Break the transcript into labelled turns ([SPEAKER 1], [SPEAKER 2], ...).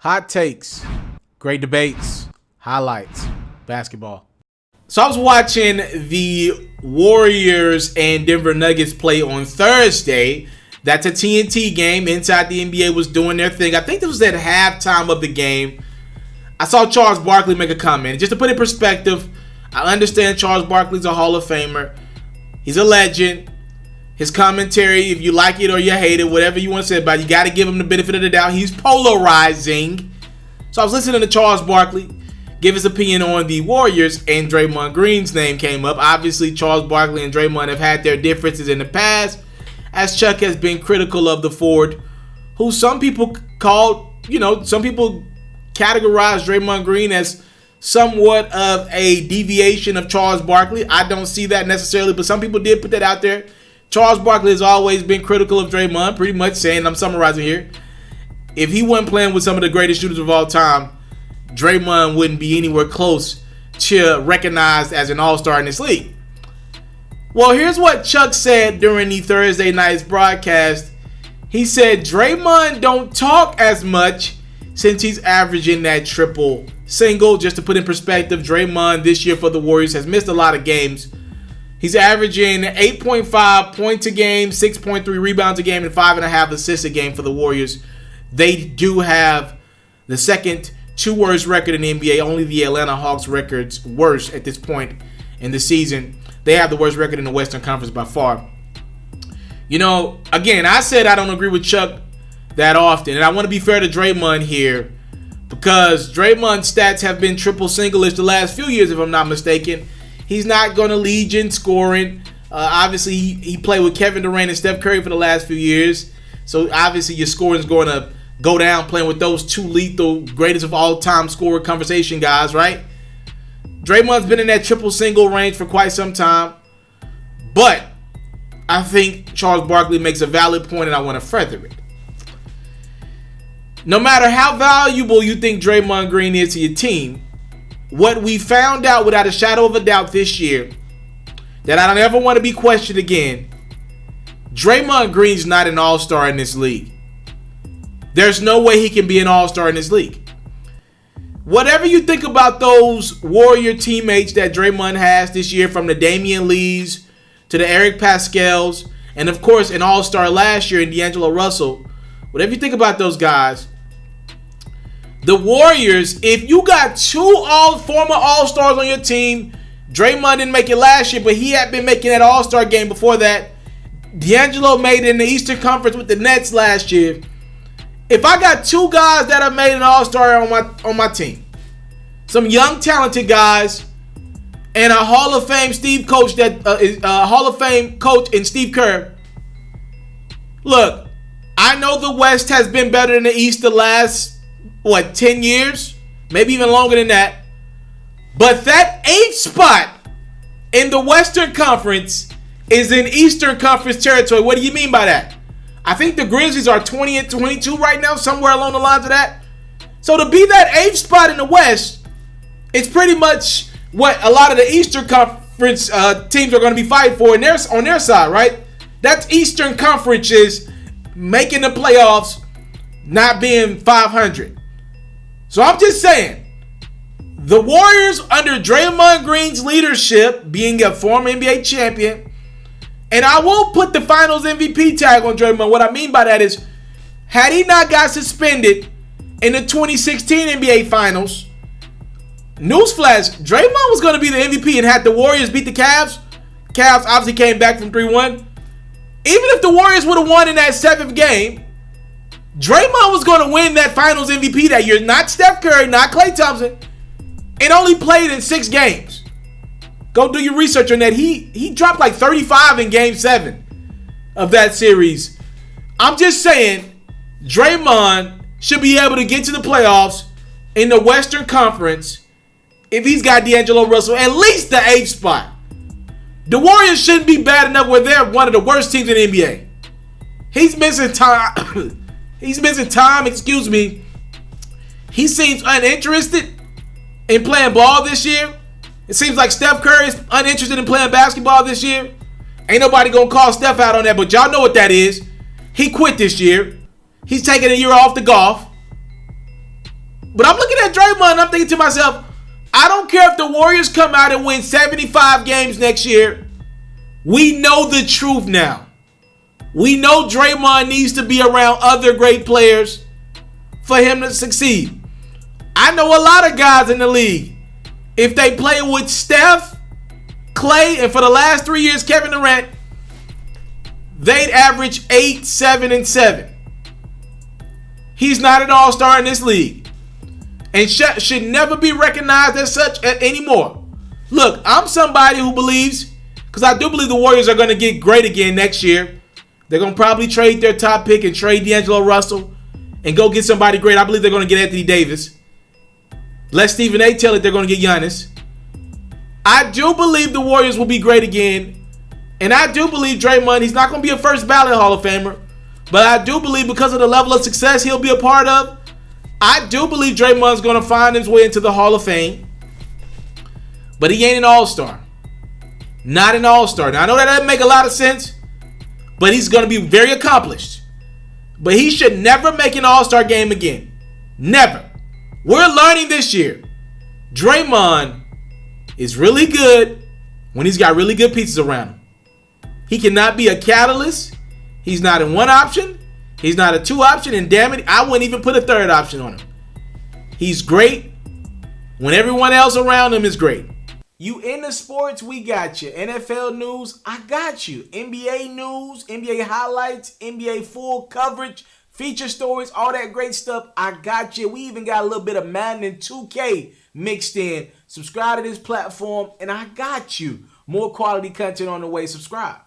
[SPEAKER 1] Hot takes, great debates, highlights, basketball. So I was watching the Warriors and Denver Nuggets play on Thursday. That's a TNT game. Inside the NBA was doing their thing. I think this was at halftime of the game. I saw Charles Barkley make a comment. Just to put it in perspective, I understand Charles Barkley's a Hall of Famer. He's a legend. His commentary, if you like it or you hate it, whatever you want to say about it, you got to give him the benefit of the doubt. He's polarizing. So I was listening to Charles Barkley give his opinion on the Warriors, and Draymond Green's name came up. Obviously, Charles Barkley and Draymond have had their differences in the past, as Chuck has been critical of the forward, who some people called, some people categorize Draymond Green as somewhat of a deviation of Charles Barkley. I don't see that necessarily, but some people did put that out there. Charles Barkley has always been critical of Draymond, pretty much saying, I'm summarizing here, if he wasn't playing with some of the greatest shooters of all time, Draymond wouldn't be anywhere close to recognized as an all-star in this league. Well, here's what Chuck said during the Thursday night's broadcast. He said Draymond don't talk as much since he's averaging that triple single. Just to put in perspective, Draymond this year for the Warriors has missed a lot of games. He's averaging 8.5 points a game, 6.3 rebounds a game, and 5.5 assists a game for the Warriors. They do have the second two worst record in the NBA. Only the Atlanta Hawks record's worse at this point in the season. They have the worst record in the Western Conference by far. Again, I said I don't agree with Chuck that often, and I want to be fair to Draymond here because Draymond's stats have been triple single-ish the last few years, if I'm not mistaken. He's not going to lead you in scoring. Obviously, he played with Kevin Durant and Steph Curry for the last few years. So, obviously, your scoring is going to go down playing with those two lethal, greatest of all-time scorer conversation guys, right? Draymond's been in that triple single range for quite some time. But I think Charles Barkley makes a valid point, and I want to further it. No matter how valuable you think Draymond Green is to your team, what we found out without a shadow of a doubt this year, that I don't ever want to be questioned again, Draymond Green's not an all-star in this league. There's no way he can be an all-star in this league. Whatever you think about those Warrior teammates that Draymond has this year, from the Damian Lees to the Eric Pascals, and of course an all-star last year in D'Angelo Russell, whatever you think about those guys, the Warriors, if you got two former All-Stars on your team, Draymond didn't make it last year, but he had been making that All-Star game before that. D'Angelo made it in the Eastern Conference with the Nets last year. If I got two guys that have made an All-Star on my team, some young talented guys, and a Hall of Fame Hall of Fame coach in Steve Kerr. Look, I know the West has been better than the East the last 10 years? Maybe even longer than that. But that 8th spot in the Western Conference is in Eastern Conference territory. What do you mean by that? I think the Grizzlies are 20 and 22 right now, somewhere along the lines of that. So to be that 8th spot in the West, it's pretty much what a lot of the Eastern Conference teams are going to be fighting for on their side, right? That's Eastern Conferences making the playoffs, not being 500. So I'm just saying, the Warriors under Draymond Green's leadership, being a former NBA champion, and I won't put the Finals MVP tag on Draymond. What I mean by that is, had he not got suspended in the 2016 NBA Finals, newsflash, Draymond was going to be the MVP, and had the Warriors beat the Cavs obviously came back from 3-1. Even if the Warriors would have won in that 7th game, Draymond was going to win that Finals MVP that year. Not Steph Curry, not Klay Thompson. And only played in 6 games. Go do your research on that. He dropped like 35 in Game 7 of that series. I'm just saying, Draymond should be able to get to the playoffs in the Western Conference if he's got D'Angelo Russell, at least the 8th spot. The Warriors shouldn't be bad enough where they're one of the worst teams in the NBA. He's missing time. He seems uninterested in playing ball this year. It seems like Steph Curry is uninterested in playing basketball this year. Ain't nobody gonna call Steph out on that, but y'all know what that is. He quit this year. He's taking a year off to golf. But I'm looking at Draymond and I'm thinking to myself, I don't care if the Warriors come out and win 75 games next year. We know the truth now. We know Draymond needs to be around other great players for him to succeed. I know a lot of guys in the league. If they play with Steph, Clay, and for the last 3 years, Kevin Durant, they'd average 8, 7, and 7. He's not an all-star in this league and should never be recognized as such anymore. Look, I'm somebody who believes, because I do believe the Warriors are going to get great again next year. They're going to probably trade their top pick and trade D'Angelo Russell and go get somebody great. I believe they're going to get Anthony Davis. Let Stephen A. tell it they're going to get Giannis. I do believe the Warriors will be great again. And I do believe Draymond, he's not going to be a first ballot Hall of Famer. But I do believe because of the level of success he'll be a part of, I do believe Draymond's going to find his way into the Hall of Fame. But he ain't an all-star. Not an all-star. Now, I know that doesn't make a lot of sense, but he's going to be very accomplished. But he should never make an all-star game again. Never. We're learning this year. Draymond is really good when he's got really good pieces around him. He cannot be a catalyst. He's not in one option. He's not a two option. And damn it, I wouldn't even put a third option on him. He's great when everyone else around him is great. You into sports, we got you. NFL news, I got you. NBA news, NBA highlights, NBA full coverage, feature stories, all that great stuff, I got you. We even got a little bit of Madden and 2K mixed in. Subscribe to this platform, and I got you. More quality content on the way. Subscribe.